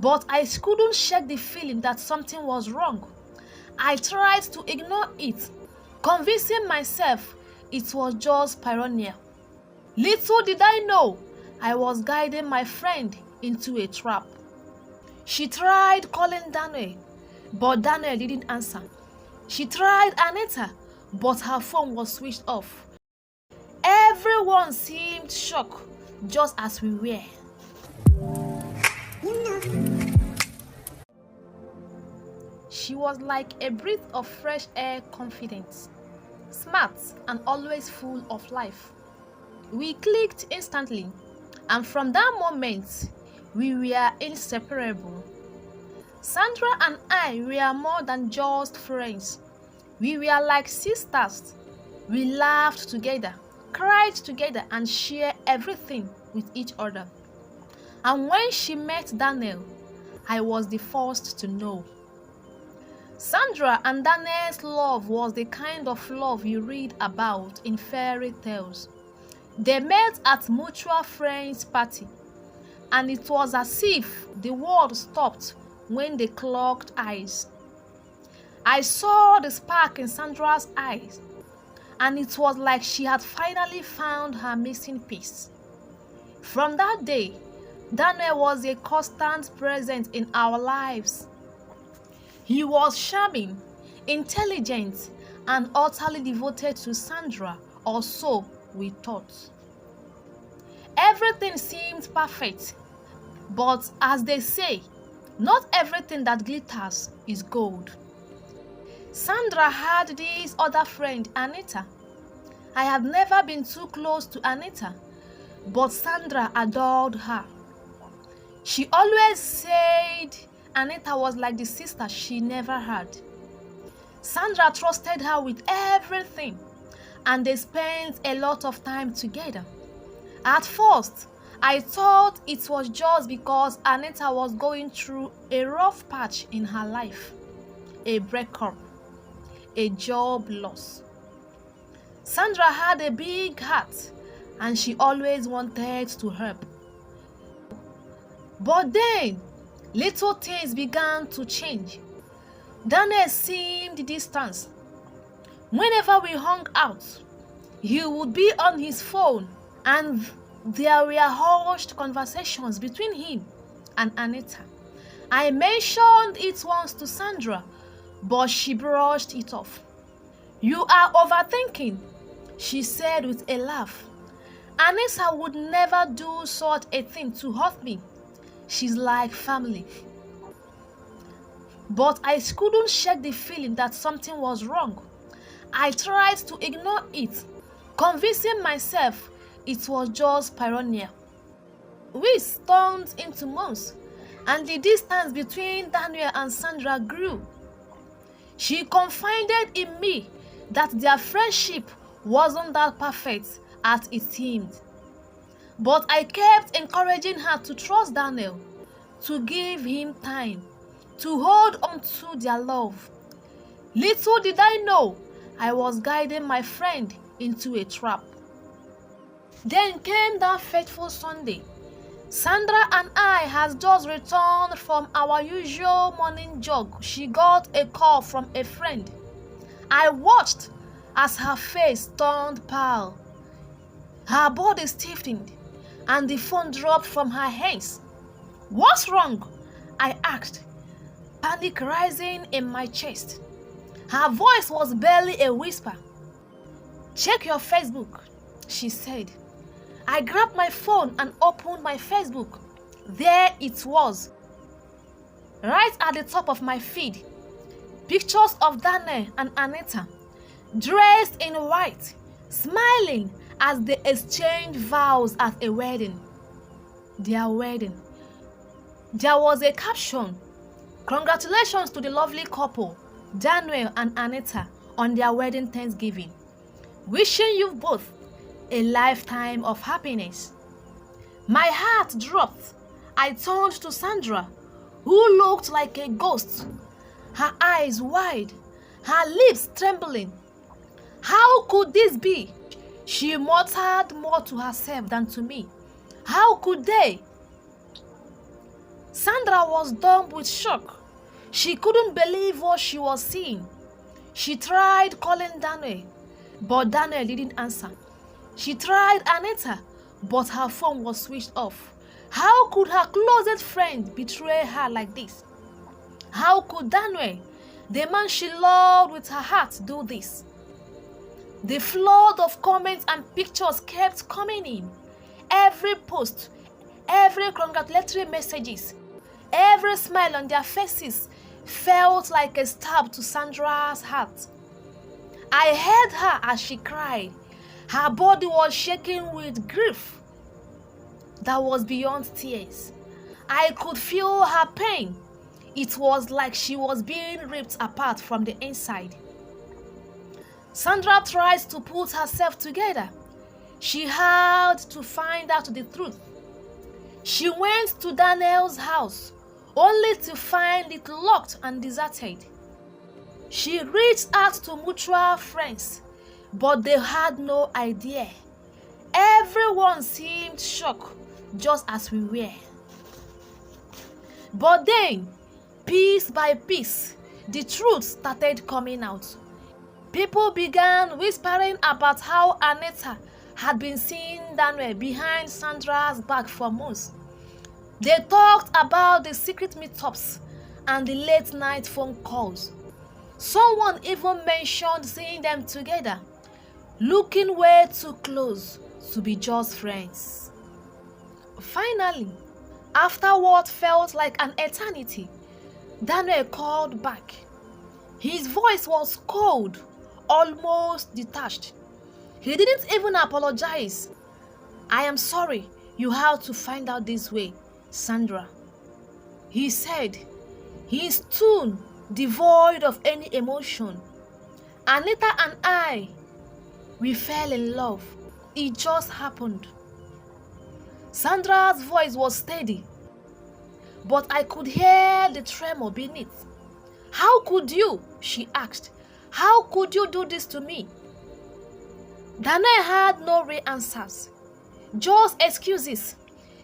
But I couldn't shake the feeling that something was wrong. I tried to ignore it, convincing myself it was just paranoia. Little did I know I was guiding my friend into a trap. She tried calling Daniel, but Daniel didn't answer. She tried Anita, but her phone was switched off. Everyone seemed shocked, just as we were. She was like a breath of fresh air, confident, smart, and always full of life. We clicked instantly, and from that moment, we were inseparable. Sandra and I were more than just friends. We were like sisters. We laughed together, cried together, and shared everything with each other. And when she met Daniel, I was the first to know. Sandra and Daniel's love was the kind of love you read about in fairy tales. They met at mutual friends' party, and it was as if the world stopped when they clocked eyes. I saw the spark in Sandra's eyes, and it was like she had finally found her missing piece. From that day, Daniel was a constant presence in our lives. He was charming, intelligent, and utterly devoted to Sandra, or so we thought. Everything seemed perfect, but as they say, not everything that glitters is gold. Sandra had this other friend, Anita. I had never been too close to Anita, but Sandra adored her. She always said Anita was like the sister she never had. Sandra trusted her with everything, and they spent a lot of time together. At first, I thought it was just because Anita was going through a rough patch in her life, a breakup, a job loss. Sandra had a big heart, and she always wanted to help. But then, little things began to change. Daniel seemed distant. Whenever we hung out, he would be on his phone, and there were hushed conversations between him and Anita. I mentioned it once to Sandra, but she brushed it off. "You are overthinking," she said with a laugh. "Anita would never do such a thing to hurt me. She's like family." But I couldn't shake the feeling that something was wrong. I tried to ignore it, convincing myself it was just paranoia. Weeks turned into months, and the distance between Daniel and Sandra grew. She confided in me that their friendship wasn't that perfect as it seemed. But I kept encouraging her to trust Daniel, to give him time, to hold on to their love. Little did I know I was guiding my friend into a trap. Then came that fateful Sunday. Sandra and I had just returned from our usual morning jog. She got a call from a friend. I watched as her face turned pale. Her body stiffened, and the phone dropped from her hands. "What's wrong?" I asked, panic rising in my chest. Her voice was barely a whisper. "Check your Facebook," she said. I grabbed my phone and opened my Facebook. There it was, right at the top of my feed. Pictures of Daniel and Anita, dressed in white, smiling as they exchanged vows at a wedding. Their wedding. There was a caption: "Congratulations to the lovely couple, Daniel and Anita, on their wedding Thanksgiving. Wishing you both a lifetime of happiness." My heart dropped. I turned to Sandra, who looked like a ghost, her eyes wide, her lips trembling. "How could this be?" She muttered more to herself than to me. "How could they?" Sandra was dumb with shock. She couldn't believe what she was seeing. She tried calling Daniel, but Daniel didn't answer. She tried Anita, but her phone was switched off. How could her closest friend betray her like this? How could Daniel, the man she loved with her heart, do this? The flood of comments and pictures kept coming in. Every post, every congratulatory messages, every smile on their faces felt like a stab to Sandra's heart. I heard her as she cried. Her body was shaking with grief that was beyond tears. I could feel her pain. It was like she was being ripped apart from the inside. Sandra tried to put herself together. She had to find out the truth. She went to Daniel's house, only to find it locked and deserted. She reached out to mutual friends, but they had no idea. Everyone seemed shocked, just as we were. But then, piece by piece, the truth started coming out. People began whispering about how Anita had been seeing Daniel behind Sandra's back for months. They talked about the secret meetups and the late night phone calls. Someone even mentioned seeing them together, looking way too close to be just friends. Finally, after what felt like an eternity, Daniel called back. His voice was cold, almost detached. He didn't even apologize. "I am sorry you had to find out this way, Sandra," he said, his tone devoid of any emotion. "Anita and I, we fell in love. It just happened." Sandra's voice was steady, but I could hear the tremor beneath. "How could you?" she asked. "How could you do this to me?" Daniel had no real answers, just excuses.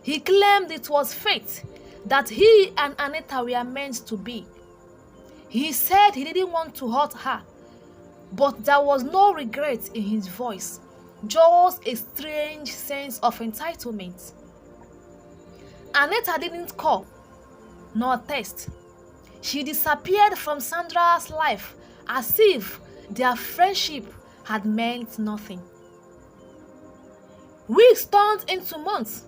He claimed it was fate, that he and Anita were meant to be. He said he didn't want to hurt her, but there was no regret in his voice, just a strange sense of entitlement. Anita didn't call, nor text. She disappeared from Sandra's life as if their friendship had meant nothing. Weeks turned into months,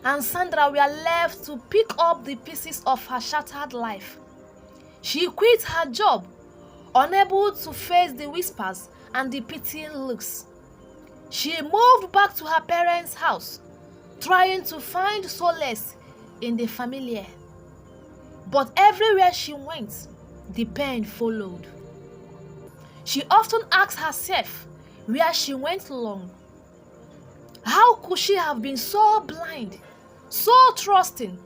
and Sandra were left to pick up the pieces of her shattered life. She quit her job, unable to face the whispers and the pitying looks. She moved back to her parents' house, trying to find solace in the familiar. But everywhere she went, the pain followed. She often asked herself where she went wrong. How could she have been so blind, so trusting?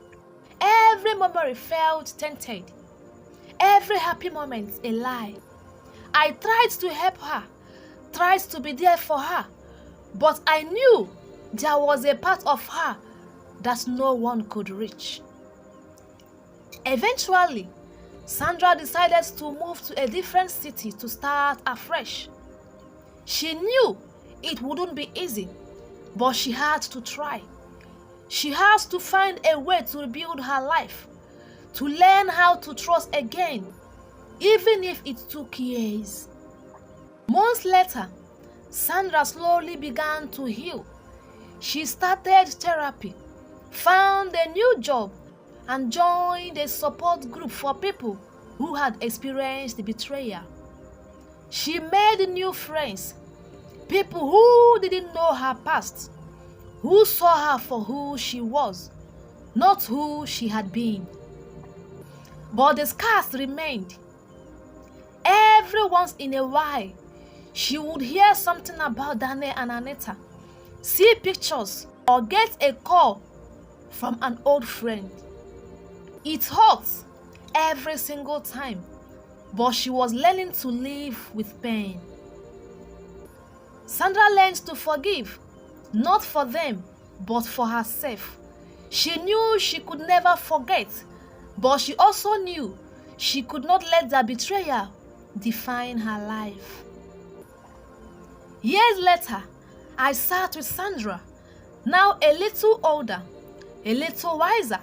Every memory felt tainted, every happy moment a lie. I tried to help her, tried to be there for her, but I knew there was a part of her that no one could reach. Eventually, Sandra decided to move to a different city to start afresh. She knew it wouldn't be easy, but she had to try. She has to find a way to rebuild her life, to learn how to trust again, even if it took years. Months later, Sandra slowly began to heal. She started therapy, found a new job, and joined a support group for people who had experienced betrayal. She made new friends, people who didn't know her past, who saw her for who she was, not who she had been. But the scars remained. Every once in a while, she would hear something about Daniel and Anita, see pictures, or get a call from an old friend. It hurt every single time, but she was learning to live with pain. Sandra learned to forgive, not for them, but for herself. She knew she could never forget But she also knew she could not let that betrayal define her life. Years later, I sat with Sandra, now a little older, a little wiser.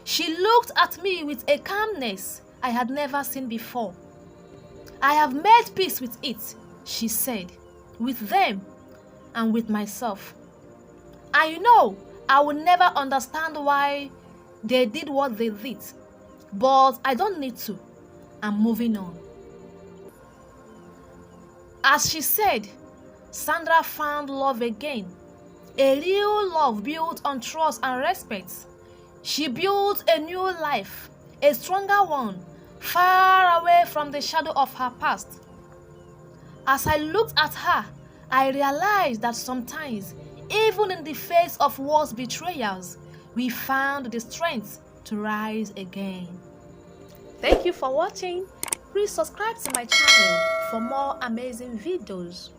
She looked at me with a calmness I had never seen before. I have made peace with it, she said, with them and with myself. I know I will never understand why they did what they did, but I don't need to. I'm moving on. As she said, Sandra found love again, a real love built on trust and respect. She built a new life, a stronger one, far away from the shadow of her past. As I looked at her, I realized that sometimes, even in the face of worse betrayals, we found the strength to rise again. Thank you for watching. Please subscribe to my channel for more amazing videos.